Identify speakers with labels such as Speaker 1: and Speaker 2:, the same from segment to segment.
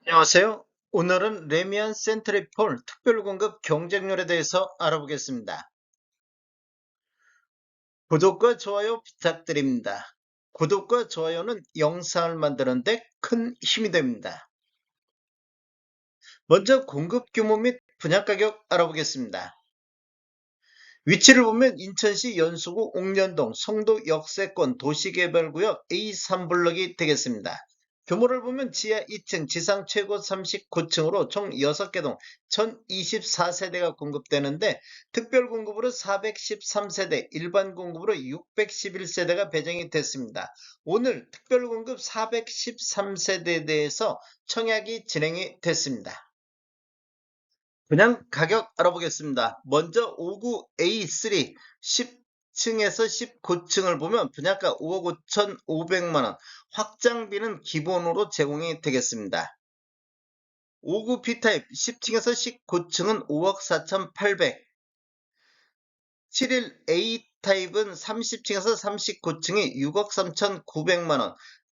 Speaker 1: 안녕하세요. 오늘은 레미안 센트리폴 특별공급 경쟁률에 대해서 알아보겠습니다. 구독과 좋아요 부탁드립니다. 구독과 좋아요는 영상을 만드는 데 큰 힘이 됩니다. 먼저 공급 규모 및 분양 가격 알아보겠습니다. 위치를 보면 인천시 연수구 옥년동 성도 역세권 도시개발구역 A3블럭이 되겠습니다. 규모를 보면 지하 2층, 지상 최고 39층으로 총 6개 동 1024세대가 공급되는데 특별 공급으로 413세대, 일반 공급으로 611세대가 배정이 됐습니다. 오늘 특별 공급 413세대에 대해서 청약이 진행이 됐습니다. 분양 가격 알아보겠습니다. 먼저 5구 A3 10층에서 19층을 보면 분양가 5억 5,500만원, 확장비는 기본으로 제공이 되겠습니다. 5구 B타입 10층에서 19층은 5억 4,800, 71 A타입은 30층에서 39층이 6억 3,900만원,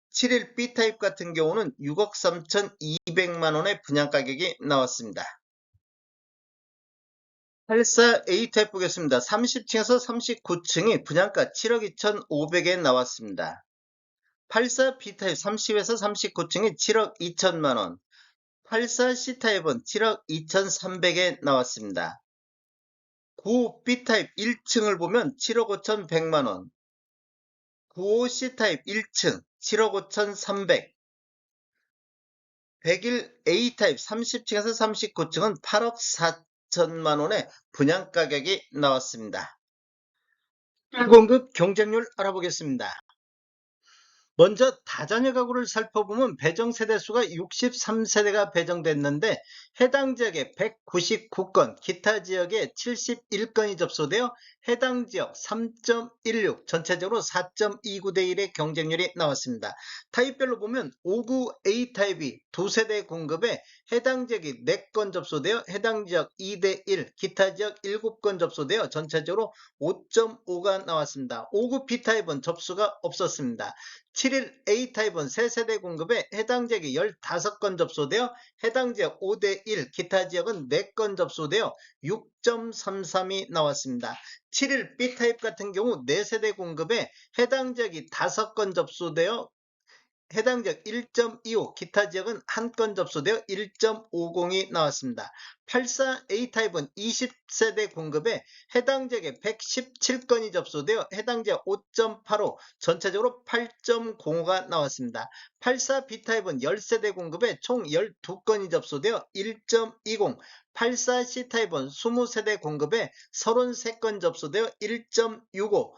Speaker 1: 71 B타입 같은 경우는 6억 3,200만원의 분양가격이 나왔습니다. 84A 타입 보겠습니다. 30층에서 39층이 분양가 7억 2,500에 나왔습니다. 84B 타입 30에서 39층이 7억 2천만원, 84C 타입은 7억 2,300에 나왔습니다. 95B 타입 1층을 보면 7억 5,100만원, 95C 타입 1층 7억 5,300, 101A 타입 30층에서 39층은 8억 4천만원의 분양가격이 나왔습니다. 공급 경쟁률 알아보겠습니다. 먼저 다자녀 가구를 살펴보면 배정 세대수가 63세대가 배정됐는데 해당 지역에 199건, 기타 지역에 71건이 접수되어 해당 지역 3.16, 전체적으로 4.29대 1의 경쟁률이 나왔습니다. 타입별로 보면 5구 A타입이 2세대 공급에 해당 지역이 4건 접수되어 해당 지역 2대 1, 기타 지역 7건 접수되어 전체적으로 5.5가 나왔습니다. 5구 B타입은 접수가 없었습니다. 7일 A타입은 3세대 공급에 해당 지역이 15건 접수되어 해당 지역 5대 1, 기타 지역은 4건 접수되어 6.33이 나왔습니다. 7일 B타입 같은 경우 4세대 공급에 해당 지역이 5건 접수되어 해당 지역 1.25, 기타 지역은 1건 접수되어 1.50이 나왔습니다. 84A 타입은 20세대 공급에 해당 지역에 117건이 접수되어 해당 지역 5.85, 전체적으로 8.05가 나왔습니다. 84B 타입은 10세대 공급에 총 12건이 접수되어 1.20, 84C 타입은 20세대 공급에 33건 접수되어 1.65,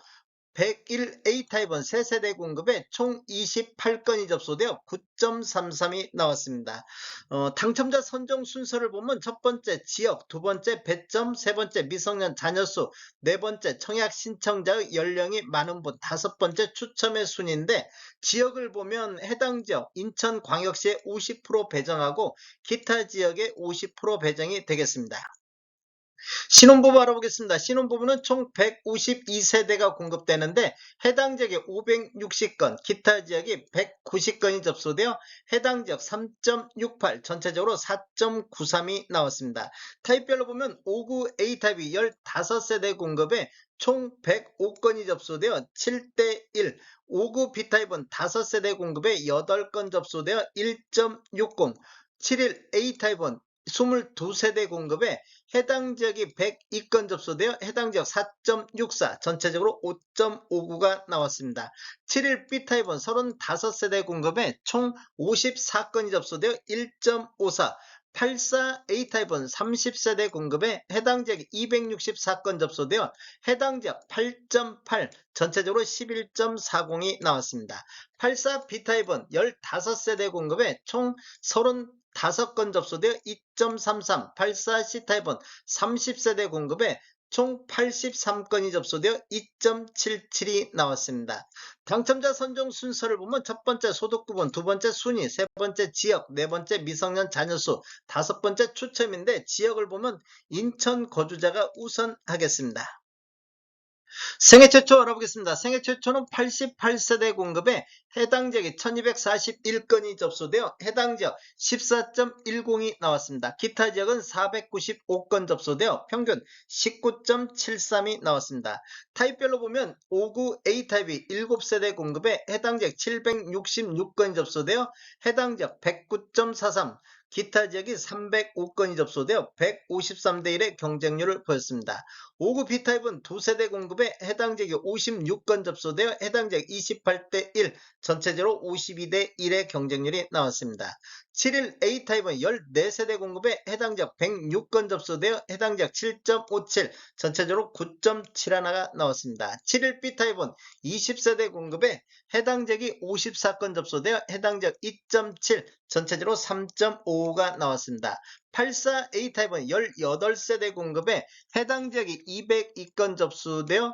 Speaker 1: 101A 타입은 3세대 공급에 총 28건이 접수되어 9.33이 나왔습니다. 당첨자 선정 순서를 보면 첫 번째 지역, 두 번째 배점, 세 번째 미성년 자녀수, 네 번째 청약 신청자의 연령이 많은 분, 다섯 번째 추첨의 순인데 지역을 보면 해당 지역 인천광역시에 50% 배정하고 기타 지역에 50% 배정이 되겠습니다. 신혼부부 알아보겠습니다. 신혼부부는 총 152세대가 공급되는데 해당 지역에 560건, 기타 지역이 190건이 접수되어 해당 지역 3.68, 전체적으로 4.93이 나왔습니다. 타입별로 보면 5구 A타입이 15세대 공급에 총 105건이 접수되어 7대 1, 5구 B타입은 5세대 공급에 8건 접수되어 1.60, 71 A타입은 22세대 공급에 해당 지역이 102건 접수되어 해당 지역 4.64, 전체적으로 5.59가 나왔습니다. 71 B타입은 35세대 공급에 총 54건이 접수되어 1.54, 84A타입은 30세대 공급에 해당 지역 264건 접수되어 해당 지역 8.8, 전체적으로 11.40이 나왔습니다. 84B타입은 15세대 공급에 총 35건 접수되어 2.33, 84C타입은 30세대 공급에 총 83건이 접수되어 2.77이 나왔습니다. 당첨자 선정 순서를 보면 첫 번째 소득부분, 두 번째 순위, 세 번째 지역, 네 번째 미성년 자녀수, 다섯 번째 추첨인데 지역을 보면 인천 거주자가 우선하겠습니다. 생애 최초 알아보겠습니다. 생애 최초는 88세대 공급에 해당 지역이 1241건이 접수되어 해당 지역 14.10이 나왔습니다. 기타 지역은 495건 접수되어 평균 19.73이 나왔습니다. 타입별로 보면 59A 타입이 7세대 공급에 해당 지역 766건이 접수되어 해당 지역 109.43, 기타 지역이 305건이 접수되어 153대 1의 경쟁률을 보였습니다. 5구 B타입은 2세대 공급에 해당 지역이 56건 접수되어 해당 지역 28대 1, 전체적으로 52대 1의 경쟁률이 나왔습니다. 7일 A타입은 14세대 공급에 해당 지역 106건 접수되어 해당 지역 7.57, 전체적으로 9.71가 나왔습니다. 7일 B타입은 20세대 공급에 해당 지역이 54건 접수되어 해당 지역 2.7, 전체적으로 3.55가 나왔습니다. 84A 타입은 18세대 공급에 해당 지역이 202건 접수되어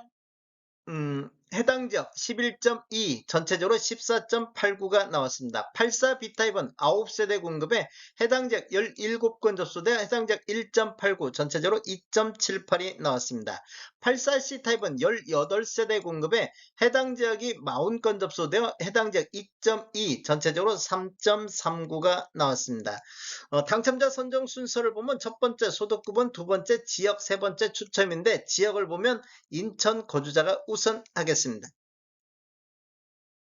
Speaker 1: 해당 지역 11.2, 전체적으로 14.89가 나왔습니다. 84B 타입은 9세대 공급에 해당 지역 17건 접수되어 해당 지역 1.89, 전체적으로 2.78이 나왔습니다. 84C 타입은 18세대 공급에 해당 지역이 40건 접수되어 해당 지역 2.2, 전체적으로 3.39가 나왔습니다. 당첨자 선정 순서를 보면 첫 번째 소득급은, 두 번째 지역, 세 번째 추첨인데 지역을 보면 인천 거주자가 우선하겠습니다.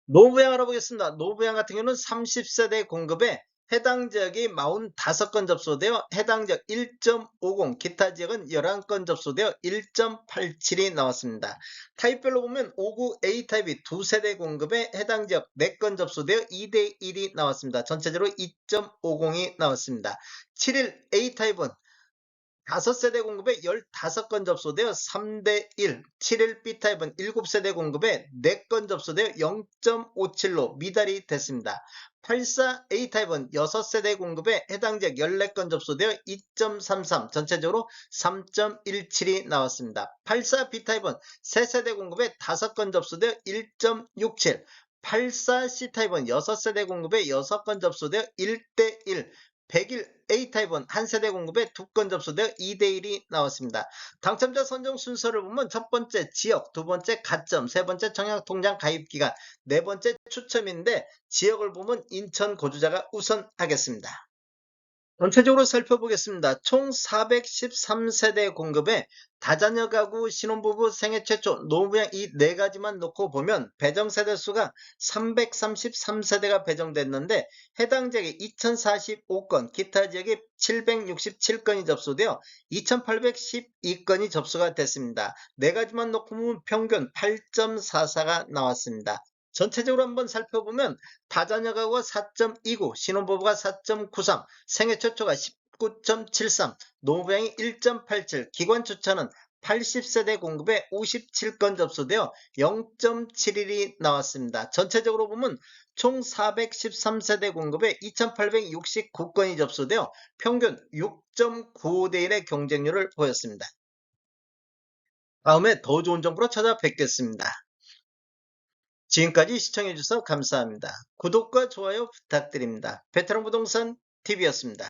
Speaker 1: 노부양 알아보겠습니다. 노부양 같은 경우는 30세대 공급에 해당 지역이 45건 접수되어 해당 지역 1.50, 기타 지역은 11건 접수되어 1.87이 나왔습니다. 타입별로 보면 59A 타입이 2세대 공급에 해당 지역 4건 접수되어 2대 1이 나왔습니다. 전체적으로 2.50이 나왔습니다. 7일 A 타입은 5세대 공급에 15건 접수되어 3대 1, 7일 B타입은 7세대 공급에 4건 접수되어 0.57로 미달이 됐습니다. 84A타입은 6세대 공급에 해당 지역 14건 접수되어 2.33, 전체적으로 3.17이 나왔습니다. 84B타입은 3세대 공급에 5건 접수되어 1.67, 84C타입은 6세대 공급에 6건 접수되어 1대 1, 100일 A타입은 1세대 공급에 2건 접수되어 2대 1이 나왔습니다. 당첨자 선정 순서를 보면 첫 번째 지역, 두 번째 가점, 세 번째 청약통장 가입기간, 네 번째 추첨인데 지역을 보면 인천 거주자가 우선하겠습니다. 전체적으로 살펴보겠습니다. 총 413세대 공급에 다자녀 가구, 신혼부부, 생애 최초, 노부양 이 네 가지만 놓고 보면 배정세대 수가 333세대가 배정됐는데 해당 지역이 2045건, 기타 지역이 767건이 접수되어 2812건이 접수가 됐습니다. 네 가지만 놓고 보면 평균 8.44가 나왔습니다. 전체적으로 한번 살펴보면 다자녀 가구가 4.29, 신혼부부가 4.93, 생애 최초가 19.73, 노부양이 1.87, 기관 추천은 80세대 공급에 57건 접수되어 0.71이 나왔습니다. 전체적으로 보면 총 413세대 공급에 2869건이 접수되어 평균 6.95대 1의 경쟁률을 보였습니다. 다음에 더 좋은 정보로 찾아뵙겠습니다. 지금까지 시청해주셔서 감사합니다. 구독과 좋아요 부탁드립니다. 베테랑 부동산 TV였습니다.